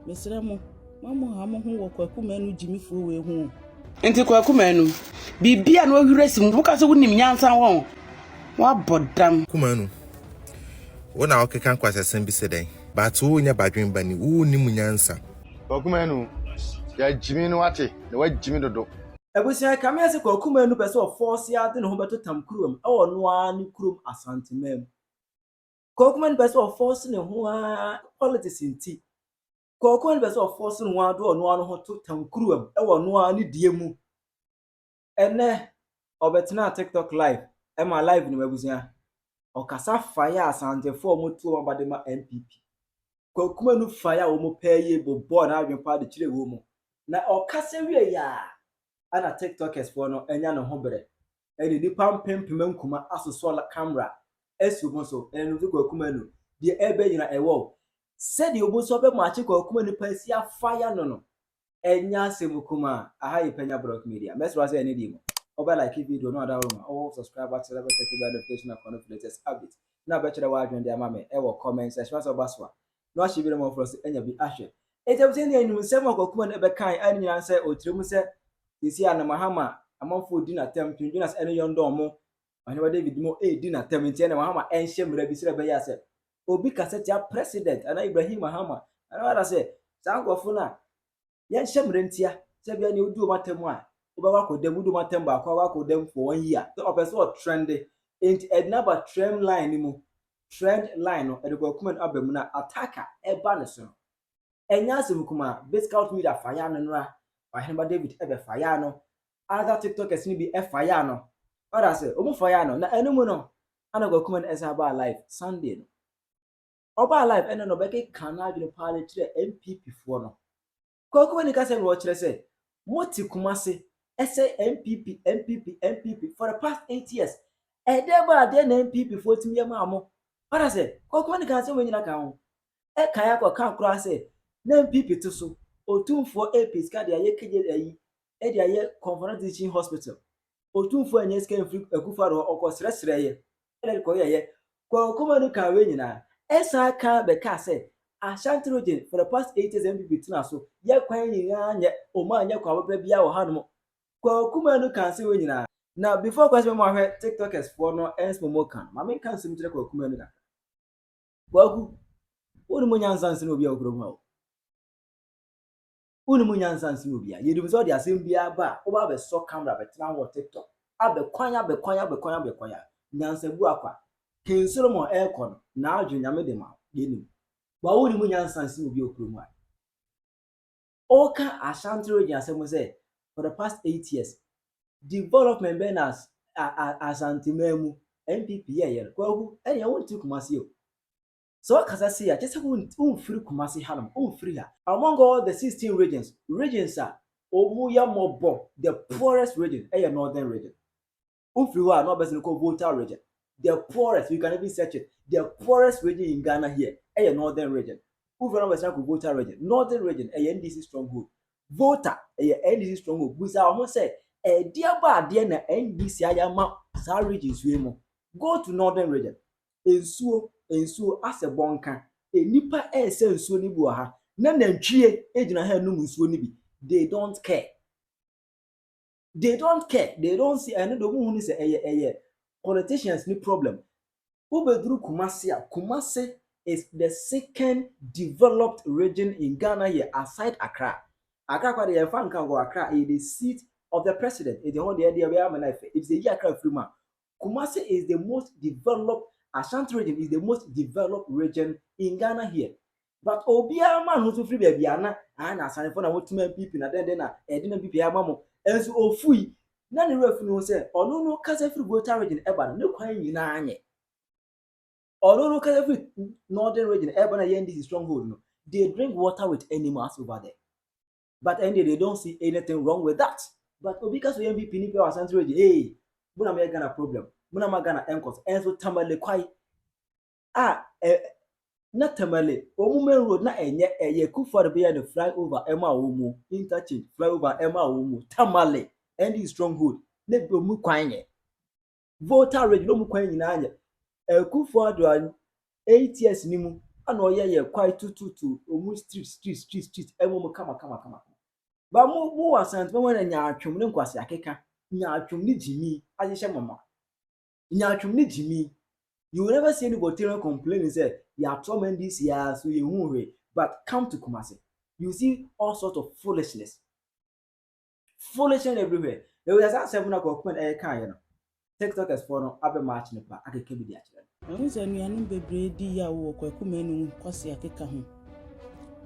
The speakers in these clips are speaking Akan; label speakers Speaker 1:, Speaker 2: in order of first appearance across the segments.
Speaker 1: Mesrɛ mo, mama ha mo ho wɔ Kwaku Manu gyimifoɔ we ho.
Speaker 2: Enti Kwaku Manu, bibia no ahwere sim, wo ka se wonim nyansa won. Wa bodam.
Speaker 3: Kwaku Manu. Wona okeka kwasasem bi se den. But wo nya badwen bani, wo nim nyansa.
Speaker 4: Kwaku Manu, ya jimi no ate, na wa jimi dodo.
Speaker 5: Ebusia kame se Kwaku Manu pese o force ya de ne ho beto tam kurom e wo no a ne kurom Asantehene. Kwaku Manu pese o force ne ho a politics nti. Kwaku Manu pese o force ne ho a do no a no ho to tam kurom e wo no a ne die mu. Ene obetena TikTok live e ma live ni ebusia. O kasa fire Asantefo mo tu o badema NPP. Kwaku Manu fire o mo paye bo na adwen pa de kire wo mo. Na o kasa wie ya ana TikTokers for no enya no ho bere eni nipa mpempem nkuma asoso la camera esu mo so enu zu Kwaku Manu de ebe nyina ewo said the obo so be ma che Kwaku Manu pasi afire no enya semukuma aha yi Penyah block media mesro say eni di mo oba like video no other room o subscribe to the notification and connect latest update na be chere wa adwen de ama me ewo comment section so baswa no a shibire mo for enya bi ahwe ejem ni enu se mo Kwaku Manu ebe kan ani nyina se otiremu se isi ana mahama amanfo di na tem twinjunas ene yondo mo ahwa David mo di na tem nti ene mahama enhye mra bi sire be ya se obi kaseti a president ana Ibrahim mahama ana wada se sankofo na ye nhye mra ntia se bia ne odu matem a oba kodem odu matem ba kwa kodem for 1 year the person trend enti edna ba trend line ni mu trend line no e de Kwaku Manu abam na attacker e ba ne so enya semukuma basically media fire no ra Ahemba David ebe fire no other TikTokers ni bi fire no oda say omu fire no na enu mu no ana Kwaku Manu esa ba live Sunday no oba live eno no beke kana adwene paale kire MPP fo no Kwaku Manu ka say wo kire say moti kumase ese MPP for the past 8 years edeba ade na MPP fo timi yam amo oda say Kwaku Manu ka say we nyina ka ho e kan yakọ kan kura say na MPP to so otumfo apis ka de aye keje ayi e de aye conference teaching hospital otumfo anya scan free akufaro okosresre ye ele ko ye Kwaku Manu ka we nyina esa ka be ka say Ashanti for the past 8 years MPP tina so ye kwan nyina anye o ma anya kwa baba bia wo hanom Kwaku Manu ka say we nyina na before question mo ahwe TikTokers for no ens mo kan ma me kan sim tire Kwaku Manu na Kwaku wonu mo nyansa nsi no bia ogro ho unu munyansa nsi obia yedum so de asem bia ba wo ba be so camera betena wo TikTok abekwanya nyansa bu akwa King Solomon Ekon na adwo nyame de ma yenim ba wo ni munyansa nsi obia okromu a oka Ashanti region asem say for the past 8 years development banners Asantehene NPP ye Kwaku ene won ti kumase o so kasa say just free kumasi hanum free ha among all the 16 regions are omuya mobo the poorest region northern region free wa no person called voter region the poorest you can even search it the poorest region in Ghana here northern region free no person called voter region northern region NDC stronghold voter NDC stronghold busa o say dia ba dia na NDC ayama sa regions we mo go to northern region ensuo ase bonka enipa ese ensuo ni bu ha na nantwie ejina ha num ensuo ni bi they don't care they don't see and do mu hu ni say politicians ni problem ubeduru Kumasi is the second developed region in Ghana here aside Accra kwa the fanka go Accra is the seat of the president is the one there we have life it's the Accra Freeman Kumasi is the most developed Ashanti region is the most developed region in Ghana here. But Obia man who's free baby ana Asantehene na wotima MPP na den na edina MPP amamo enso ofui na ne refu no say ono no kasa free voter region eba ne kwan nyina anye. Ono no kasa free northern region eba na NDC stronghold no. They drink water with animals over there. But and they don't see anything wrong with that. But because we MPP ni pe Ashanti region hey, buna me Ghana problem. Muna magana enkos enso tamale kwai na tamale omume road na enye kufar be ya flyover ema omu interchange flyover ema omu tamale and stronghold na be omu kwanye voter rate no mu kwan nyina anya kufar do 8 years ni mu and oye quite to almost street emo kama ba mo Asante when nya atwom ne nkwase akeka nya atwom ne jimi agye mama nya atwom ne jimi. You will never see anybody complaining say you are tormenting this year so you won't. But come to Kumasi, you see all sorts of foolishness everywhere. There was a 7 o'clock when I can. TikTok is for no abe match ne pa akeke bi dia kire.
Speaker 1: Onza nuanu bebre di ya wo Kwaku Manu kwase akeka ho.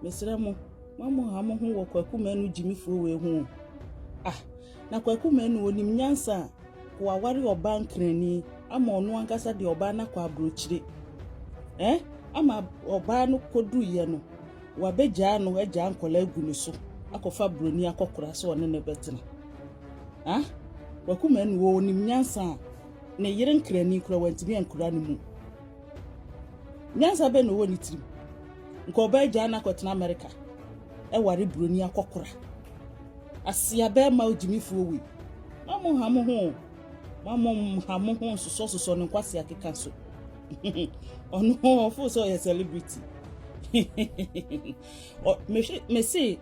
Speaker 1: Mesra mo mamo ha mo ho wo Kwaku Manu jimifo we ho. Na Kwaku Manu onim nyansa ko aware oba nkrani ama ono ankasa de oba na kwa abrochire. Ama oba no kodu ye no wabeja no eja ankola agunu so akofa broni akokora so one ne betena. Kwaku Manu wo onim nyansa ne yire nkrani kura wantimi ankura ne mu. Nyansa be no woni tirim. Nko ba eja na kotena America. Ware broni akokora. Asia be ma ojimifo we. Mamo ha mo ho so no kwase akeka so. Ono fo so a celebrity. Me say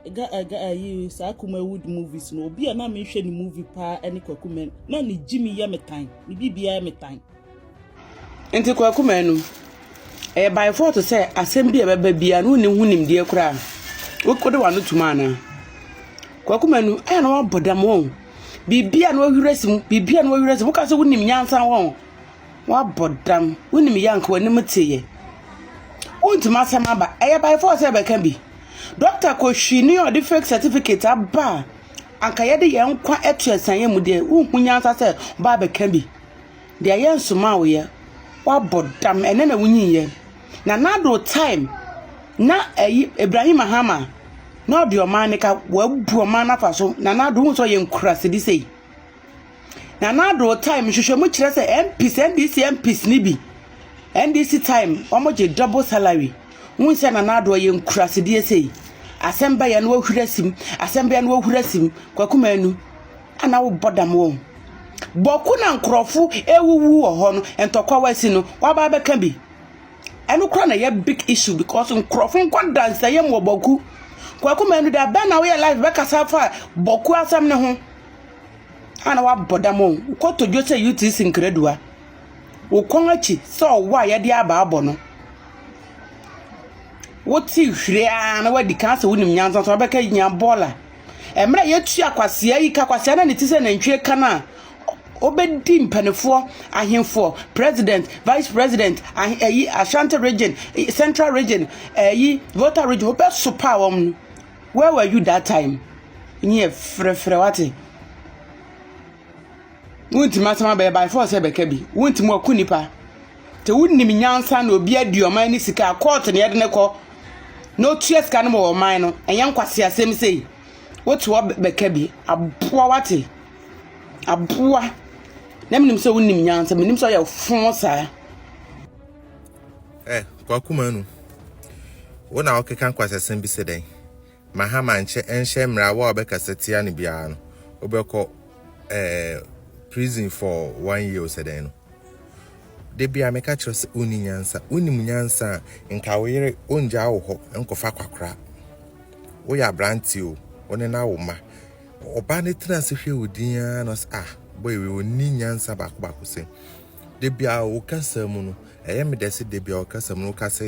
Speaker 1: you sa Wood movies no obi na me hwe ni movie pa ene Kwaku Manu na ni Jimmy ya metan ni bibia ya metan
Speaker 2: enti Kwaku Manu by for to say asem bia beba bia no ni hunim de kura wokode wano tuma na Kwaku Manu na wabodam won bibia no wahuresi woka so wonim nyansa won wabodam wonim yank wanim teye untuma sama ba by force e be kan bi doctor ko hwini o de fake certificate aba anka ye de ye nkwa etu asanye mu de unhunyansa se ba be kan bi de ye nsoma wo ye wabodam ene na wunyi ye na nado time na Ibrahim Mahama na de o man ka wabu o man nafa so na nado hu so ye nkurase di sei na nado time hwehwe mu kire se MPs ni bi NDC time omoje double salary wunse na nado ye nkurase die sei asemba ye no wahurasim Kwaku Manu ana wo bodam wo boku na nkrofo ewuwu ho no entokwa wasi no waba be ka bi enu kra na ye big issue because nkrofo nkwa dance ye mo boku Kwaku Manu da ba na we live be kasa fa boku asam ne ho ana wa bodam wo ko to jo say UTC nkredua wo kongachi so wa ye de aba abo no woti hwrea na wadi kansa wonim nyanza so beka nya bola emra ye tu akwase yi ka kwase na ne tise na ntwe kana obedi mpanefo ahemfo president vice president Ashanti region central region voter region obe super wom. Where were you that time? Nye frefre wate wonti masama be by force e beka bi wonti mo akunipa te wonim nyansa na obi aduoman ni sika court ne yede ne ko no tues kan mo man no enye nkwase asem sei wotu beka bi aboa wate aboa na minim so wonim nyansa minim so ya fon sa
Speaker 3: Kwaku Manu wona okeka nkwase asem bi sedai Mahama enche mra wa obeka setia ne bia no obeko prison for 1 year sedai no de bia meka kire se unim nyansa nka woyere onja wo ho enkofa kwakra wo ya branti o one na wo ma oba ne tena se hwe odin no boy we oni nyansa bako se de bia wo kasa mu no me dese de bia wo kasa mu no kasa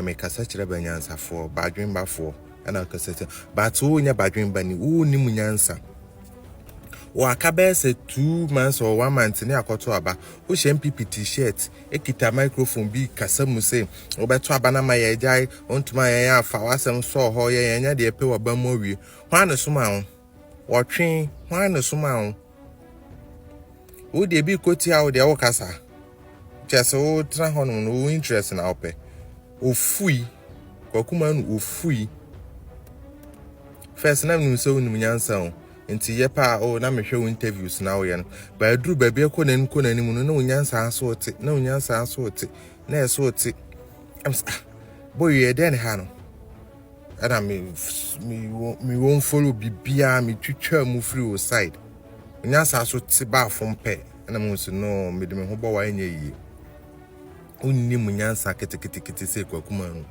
Speaker 3: me kasa kire ba nyansa fo badwen ba fo ana kasa but wo nya badwen ba ni wo ni mu nyansa wakabese 2 months or 1 month ni akoto aba wo she MPP t-shirt ekita microphone bi kasa mu se obeto aba na ma ye jai ontuma ye afa wasem so ho ye nya de epe waba mu awie hwan soma ho wotwen hwan soma ho wo de bi koti a wo de wo kasa chese wo tra ho no interest na ope ofui Kwaku Manu ofui first na nu so nu nyansa ho nti yepa na mehwe interviews na wo ye no ba duru ba bia ko nanim no na onyansa aso ote na eso ote boy ye den ha no ana mi won follow bibia mi twitwa mu free o side onyansa aso te ba fom pe ana mo so no me de me ho bo wa anya yi onni mu nyansa ketekete se Kwaku Manu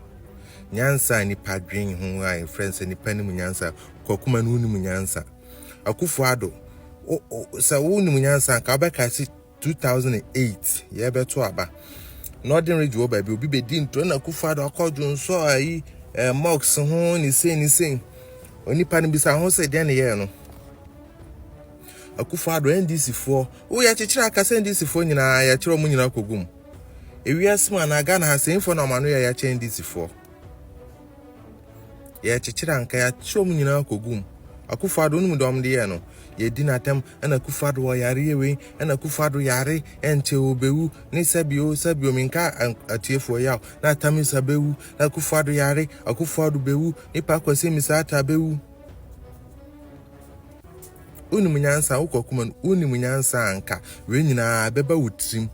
Speaker 3: nyansa ni padwen ho a friends ni panim nyansa Kwaku Manu ni nyansa Akufo-Addo sa wo ni nyansa ka ba ka si 2008 ye beto aba Northern region ba bi obi be di ntro na Akufo-Addo akodwo nso ayi mox ho ni sen oni pan bi sa ho se den ye no Akufo-Addo NDC for wo ya chichira aka se NDC for nyina ya chiro mu nyina kogum ewiasima na Ghana ha se info na manu ya che NDC for ya chichira nka ya chiro mu nyina kogum Akufo-Addo nu dom de ye no ye di na tem na Akufo-Addo wo yare yewe na Akufo-Addo yare enche obewu ni sabio minka atiefo yaw na tami sabewu na Akufo-Addo yare Akufo-Addo bewu ni pa kwase misata bewu Unum nyansa Kwaku Manu unum nyansa anka we nyina beba wutrim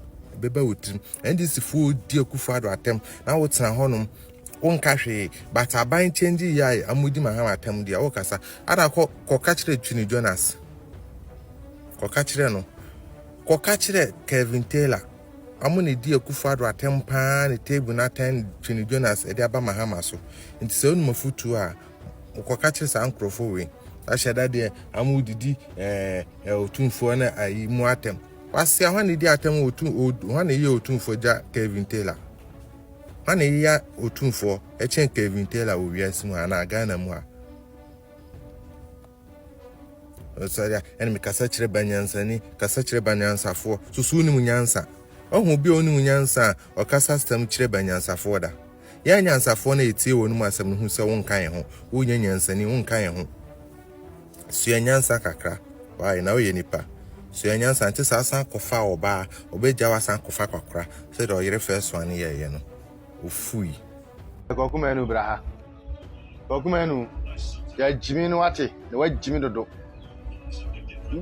Speaker 3: NDC fu di Akufo-Addo atem na wotena honom wonka hwe but aban change yai amudi mahama atem dia wokasa ada ko kachire Twini Jonas ko kachire Kevin Taylor amune di Akufo-Addo atem pa ne table na 10 Twini Jonas e dia ba mahama so nti se onum futu a ko kachire sa ankrofo we ashada de amudidi otunfo na ayi mu atem wase ahwane di atem hwane ye otunfo ja Kevin Taylor hwane ya otunfo echen Kevin Taylor owiase mu ana Ghana mu a osaria enemi kasa kire banyansa fo susu ni mu nyansa ohu bi oni mu nyansa o kasa system kire banyansa fo da ya nyansa fo na etie wonu mu asem hu se won kan ho wo nyansa ni won kan ho Suya nyansa kakra why na oye nipa suya nyansa nti sa kofa oba obeja wa san kofa kwakra se do yire first one ye no ofui
Speaker 4: Kwaku Manu braha Kwaku Manu ya jimi no ate na wa jimi dodo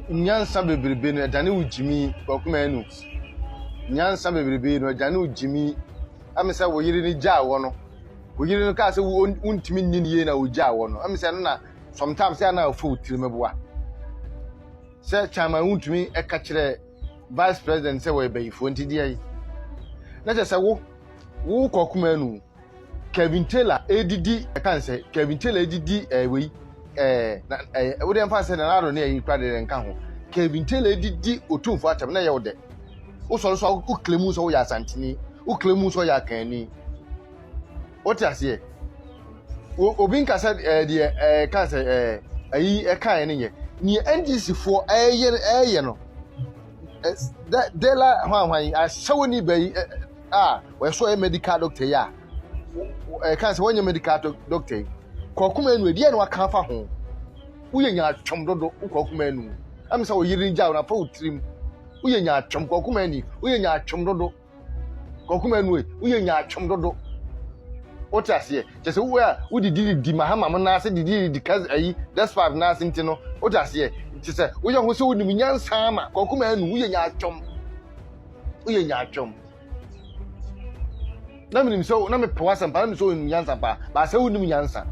Speaker 4: nyansa bebrebe no dane wo jimi Kwaku Manu nyansa bebrebe no dane wo jimi amesa wo yire ni ja wo no wo yire no ka se wo ntimi nni na wo ja wo no amesa no na sometimes I na full tirimeboa say chama untumi e ka kire vice president say we bayifo ntidi ayi na je say wo Kwaku Manu Kevin Taylor edidi e kan say Kevin Taylor edidi we we dem fa say na ro na yi kwa de nka ho Kevin Taylor edidi otumfo atam na ye wo de wo so wo klemu so wo ya Asantehene wo klemu so ya Kanni what you say Obin kasa de kasa ayi kan ne ni NDC for eye no de la hwan a shawni bai we so medical doctor ya kasa wonye medical doctor Kwaku Manu de na waka fa ho uyenya atwom dodo Kwaku Manu amisa wo yiri nja na fa utrim uyenya atwom Kwaku Manu uyenya atwom dodo Kwaku Manu uyenya atwom dodo what I say just where would di mahama na say di cause ayi that's five na sinti no what I say just say we ho so wonim nyansa ma Kwaku Manu we nya atwom na minim so na me pewasam pa na so wonim nyansa pa ba say wonim nyansa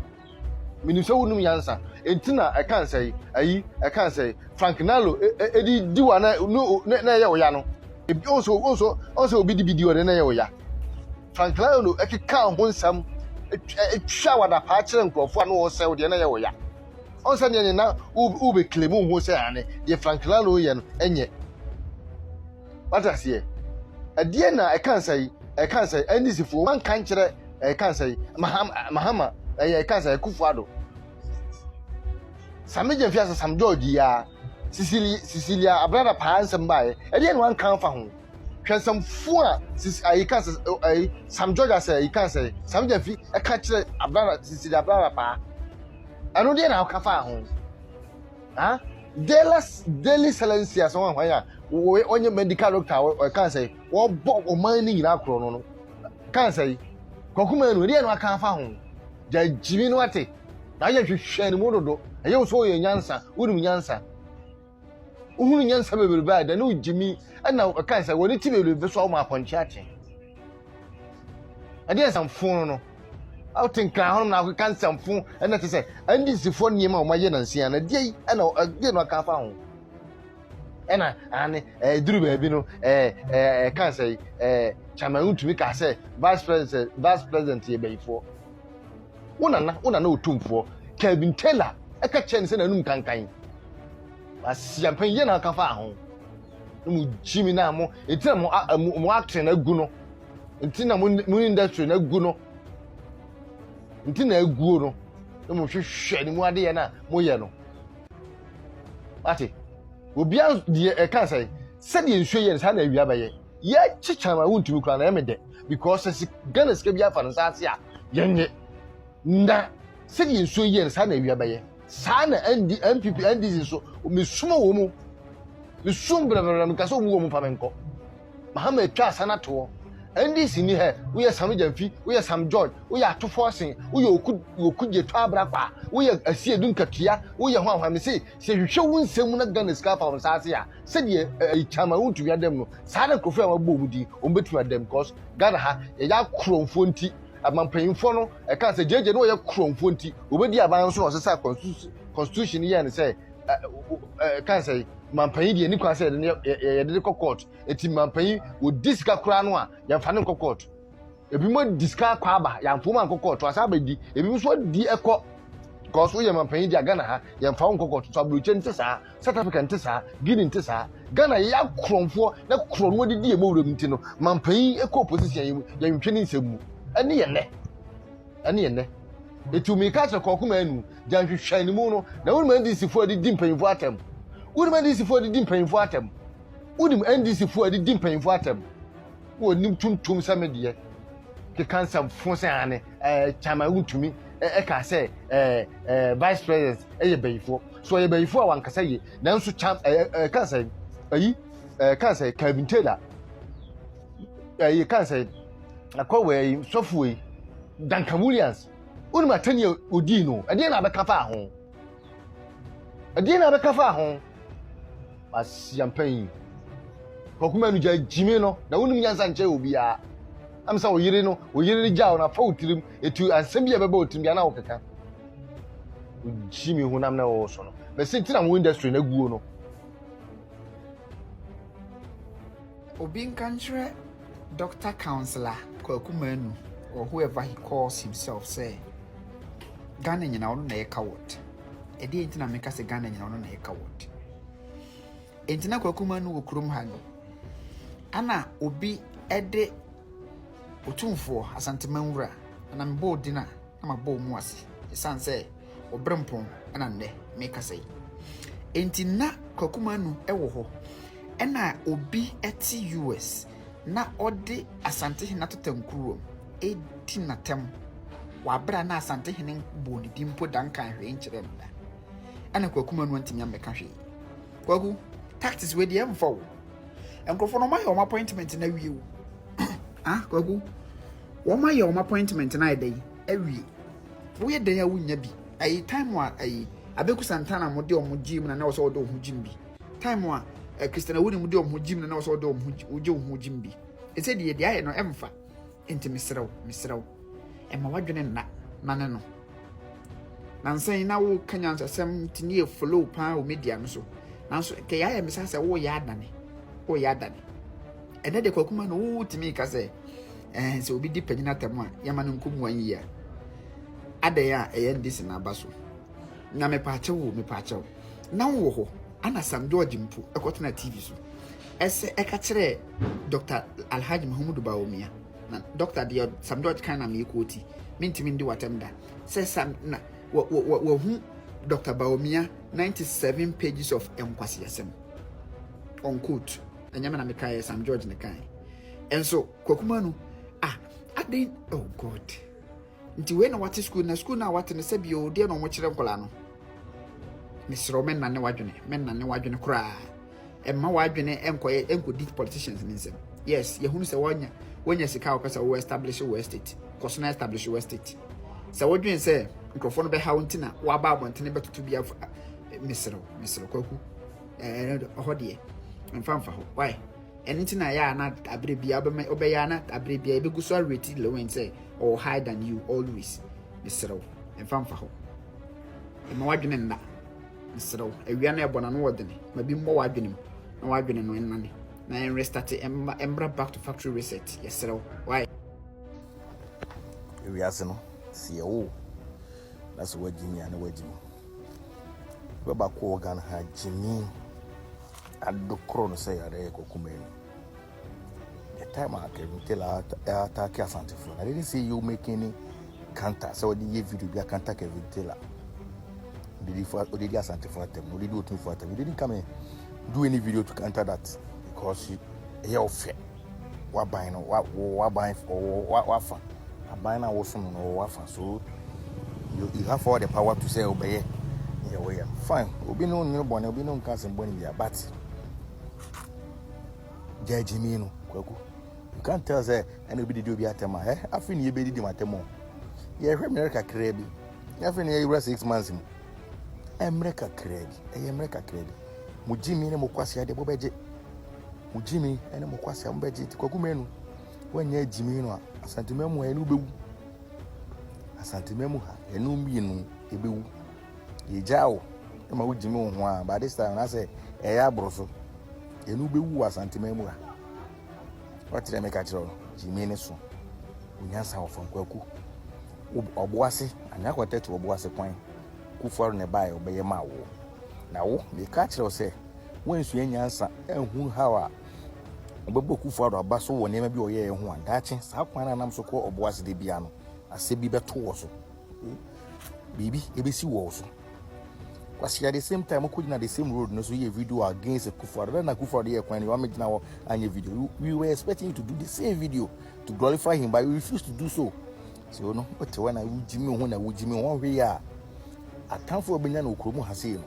Speaker 4: minim so wonim nyansa entina I can say ayi I can say Frank Nalo di wa na na ye oya no also obi di wa na ye oya Frank Nalo ekeka ho nsam etwa wada pa kire nkrofo na wo se wo de na ye wo ya onse ne na u be claim ho se ane de Frank Nalo ye no enye wata se ade na e kan say NDC fo man kan kire e kan say mahama e kan say Akufo-Addo sameje fiasa Sam George ya Cecilia abrada pa ansem bae ade na wan kan fa ho hwensam fu a ayi kan say Sam George say ayi kan say Sam Jafi e ka kire abrada Cecilia abrada pa anu de na ka fa ho daily silencia so wan ya we onye medical doctor o kan say wo bo o man ni nyina akro no kan say Kwaku Manu de na ka fa ho ja jimi no ate na ya hwehwe ni mododo aye so ye nyansa wunum nyansa uhunu nyansa beberebe da na ujimi ana kan say woni ti beberebe so ma ponchi ate ade samfo no I think hono na kan samfo na te say NDC fo niema o maye na nsia na de ana no kan fa ho ena ane duru ba bi no kan say chama untumi ka say vice president ye bayifo Una otumfo Kevin Taylor eka chen se na num kankan asiampan ye na kafa ho mu jimi na mo etina mo acting na gu no etina mo industry na gu no etina agu no mo hwehwe ni mu ade ye na mo ye no ati obia de eka sai said ye nsuo ye sa na awia ba ye chicha ma wontumi kura na emede because se Ghana ska bia fa no sa ase a yenye nda said ye nsuo ye sa na awia ba ye sa na NPP NDC so me sumo wo mu me sum bra me kaso mu wo mu pa menko mahama etwa sana to NDC ni he wo ye Sam Jamfi wo ye Sam George wo ye atofo sen wo ye okuje to abra kwa wo ye asie dun katua wo ye hwanhwa me se hwehwe wo nsem na Ghana ska fa sa ase a said ye chama wo ntu yadem no sa na kofu a mabɔ mu di o betu adem cause Ghana ha ye ya kromfo nti amampanyimfo no e ka se jeje no ye kromfo nti obedi aban so no se constitution ye ne se kan se mampanyi de ni kwa se ye de court eti mampanyi wo diska kura no a ya fa ne court ebi mo diska kwa aba ya mfo man court asa ba di ebi so di ekọ cause wo ye mampanyi de Ghana ha ya mfa wo court so abroche nte sa South Africa nte sa Guinea nte sa Ghana ya kromfo na kro no de e mawuram nti no mampanyi ekọ opposition ya ntwe ni nsemu ani ye ne etu mi ka che Kwaku Manu janhwehwa ni mu no na wonu NDC fo adi dimpanyimfo atem wonu NDC fo adi dimpanyimfo atem wonu NDC fo adi dimpanyimfo atem wonu tuntum samede ke kansa fo se ane chama wuntumi ka se vice president ye bayifo so ye bayifo a wankasa ye nanso cham kansa kansa Kevin Taylor kansa akọwe sofuwe Duncan Williams unu matani odi no ade na abeka fa ho asiampan Kwaku Manu ja jimi no na unu nyansa nche obi a amsa oyire ni jaw na fa otirim etu ansem bia beba otirim bia na okeka jimi hunam na wo so no be sentina mo industry na guo no
Speaker 6: obi nkantre doctor counselor Kwaku Manu or whoever he calls himself say Ghana nyina ono na coward edi entina meka se Ghana nyina ono na coward entina Kwaku Manu wo kurom ha no ana obi ede otumfo Asantehene ana mbo dina na mabo mu ase esan se obrempon ana nne meka se entina Kwaku Manu ewo ho ena obi eti US na ode Asantehene na totankuro edi na tem wabra na Asantehene bo ni dimpo dankan hwe nkyere nda ana Kwaku Manu ntimi ameka hwe Kwaku tactics we dey mfo enkrofo no my appointment na wiu Kwaku wo my appointment na dey awie wo ye dey a wunya bi ayi time wa ayi abeku santana mo de omo gym na wo so do omo gym bi time wa Christiana woni mo de omo gym na wo so do omo gym bi e se de aye no emfa enti misrew ema wadwene na ne no nansan na wo kanya asem tini e follow pa o media no so nanso ke ya misase wo ya adane ene de Kwaku Manu wo timi ka se se obi di Penyah temu a ya manu nkomu an yi a ade ya ndisi na abaso na me pa chewo na wo ho ana Sam George mpo ekotena TV so ese eka kire Dr. Alhaji Muhammadu Bawumia na Dr. Dia Sam George kana me ekoti mintimi ndi watemda se Sam na wo hu Dr. Bawumia 97 pages of enkwasi yasem on quote enyama na mekaye Sam George ne kan enso Kwaku Manu ade oh god nti we na wate school na wate ne se bio de no mo kire nkola no misro men na ne wadwene kura emma wadwene enkodi politicians ni nsem yes ye hunu se wonya sika okasa wo establish wo estate koso na establish wo estate se wodwen se microphone be ha wontina wa ba abontene betutu bia misro Kwaku ohode mfamfa ho why anything na ya na abre bia obe ya na abre bia be guso rate low say or higher than you always misro mfamfa ho emma wadwene nda misro awia na ebona no wodene mabi mmo wadwene na wadwene no enane na restart embra back to factory reset yesro why
Speaker 3: ewiase no sie wo That's what Jimmy and what Jimmy. Baba Kogan had Jimmy at the crown say at the Kwaku Manu. The time I came tell her attack Asantehene. I didn't see you make any counter. So the video be a counter Kevin Taylor. Did you Asantehene? Did you do for them? We didn't come in do any video to counter that because you're fair. What buying or what buying or what fun? A buying a was from or what fun. So you have all the power to say obey. Yeah, we are fine. We'll be no newborn, we'll be no cousin Bonnie, but Jimmy, no, Kwaku. You can't tell us anybody do be at them. I think you be the matemo. Yeah, America crabby. I think you 6 months. America crabby, America crabby. Mujimi and Mokwasi, the Bobeje. Mujimi and Mokwasi, Mbeji, Kwaku Manu. When you're Jimmy, Asantehene, and Ubu Asantehene, and Umbino, Ebu. Yijao, ema Jimmy Hua, by this time I say, Broso, and Ubu Asantehene. What did I make at all? Jimmy so. We answer from Kwaku. Obuasi, and I got to Obuasi point. Ku for nearby obey a maw. Now, the catcher say, when you answer, and who how Obuku for a basso will never be a year one. Datching, Sakwan and I'm so called Obuasi de Biano. I say, be better also. Baby, ABC was. Was she at the same time, I couldn't at the same road, no, so you video against a Kufa, then a Kufa the when you want now and your video. We were expecting you to do the same video to glorify him, but we refused to do so. So, no, but when I would Jimmy, when I would Jimmy, one way, I can't for Benyah Ukromo has seen.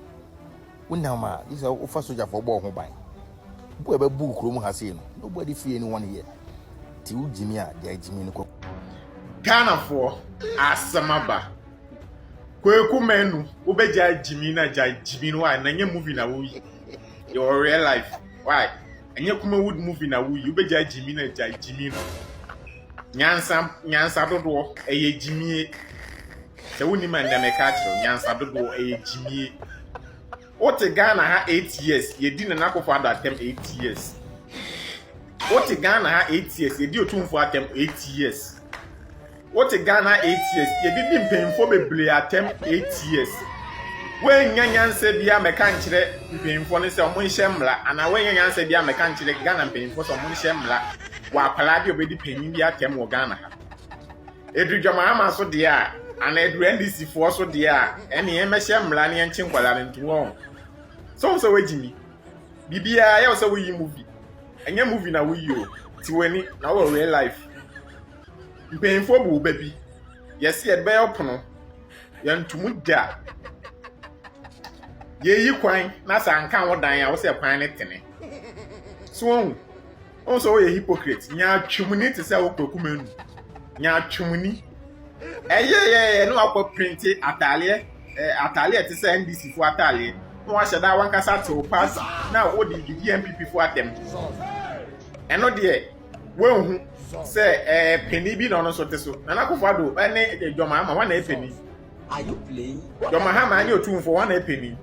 Speaker 3: When now, ma, this is our first soldier for Bob by. Whoever book Kromo has seen, nobody fear anyone here. Till Jimmy, dear Jimmy.
Speaker 7: Ghana for Asamaba. Kwaku Manu, Ubeja Jimmy na Jimmy no and any movie na we. Your real life. Why? And you come wood movie na we, Ubeja Jimmy na Jimmy. Nyansa dodo eye Jimmy. Se woni man na me catch Nyansa dodo eye Jimmy. What Ghana ha 8 years, ye di na nakofo ado atem 8 years. What Ghana ha 8 years, ye di otumfo atem 8 years. What Ghana 8 years, ye didn't pay for bebre atem 8 years. When Nyansa bia me kan kire mpemfo ne se omo nhemla ana when Nyansa bia me kan kire Ghana mpemfo so omo nhemla wa palade obedi panyin bia atem wo Ghana ha. Edu dwama ama so de a ana edu NDC fo so de a ene ye me hyemla ne enche nkwala ne ntuwo. So we Jimmy. Bibia ya so we movie. Enye movie na we yo. Ti wani na wo real life. Mpemfo bu baby. Yes ye be opono. Ye ntumu da. Ye yi kwan na sanka wo dan ya wo se kwan ne tene. So also ye hypocrite. Nya twumuni te se wo Kwaku Manu. Nya twumuni. Ye no akọ print atale te se NDC fu atale. No wa sheda wan kasa to pass na wo di NPP fu atem. Eno de we hu se penny bi no so te so. Na nakofado ene Joma ama wan na penny.
Speaker 5: Are you playing?
Speaker 7: Joma ha ma anya otumfo wan na penny.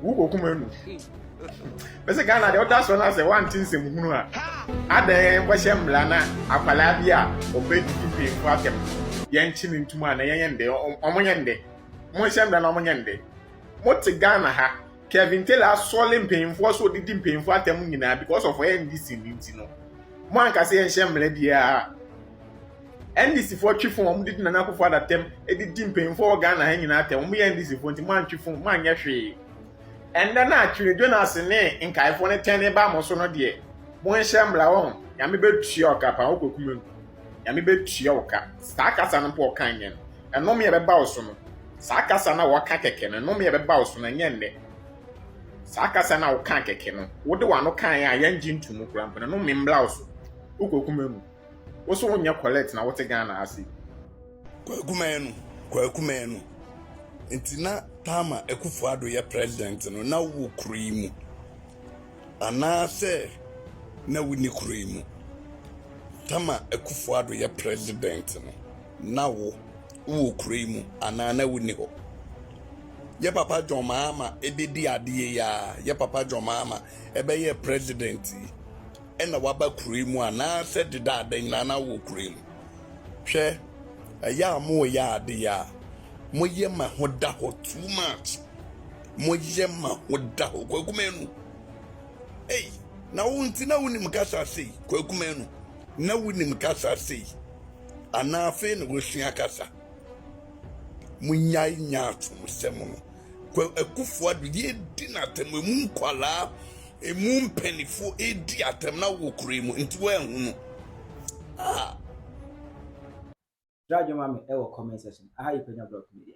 Speaker 7: Wo Kwaku Manu. Bese Ghana de oda so na se wan tin se muhunu a. Adan wo hyemla na akwala bi a obedi pipe fu atem. Ye nchi ni ntuma na ye nde omonyende. Mo hyemla na omonyende. Moti Ghana ha Kevin Taylor solely mpemfo so didi mpemfo atem nyina because of NDC nti no. Mo anka se hyemla dia NDC for twifo mo didi na nakofo adatem edidi mpemfo Ghana ha nyina atem mo NDC for nti mo antwifo mo anya hwe. Enda na atwire Jonas ne nkaifo ne tene ba mo so no de mo hyemla won ya me betua okapa wo Kwaku Manu ya me betua oka sta kasa no po kan yen eno me be ba wo so no sa kasa na waka keke no me be ba wo so na nyende sa kasa na waka keke no wo de wano kan ya yanji ntumu kura mpa no me mbla wo so wo Kwaku Manu wo so wonya collect na wo te Ghana ase
Speaker 8: Kwaku Manu Intina tama Akufo-Addo ye president no na wo kuri mu ana se na woni kuri mu tama Akufo-Addo ye president no na wo kuri mu ana na woni ho ye papa Joma ama ebedi ade ya ye papa Joma ama ebe ye president e na waba kuri mu ana se deda adan na wo kuri mu hwe ɛyɛ a mo yɛ ade ya mo yɛ ma ho da ho too much mo yɛ ma ho da ho Kwaku Manu hey na wonti na wonim kasa sei Kwaku Manu na wonim kasa sei ana afi na wosua kasa munyai nyatum semo no Akufo adu ye di na tem mu nkwala emu mpanifo edi atem na wo kuremu nti wa hu no
Speaker 5: Drajo mami ewo comment section aha Penyah Block Media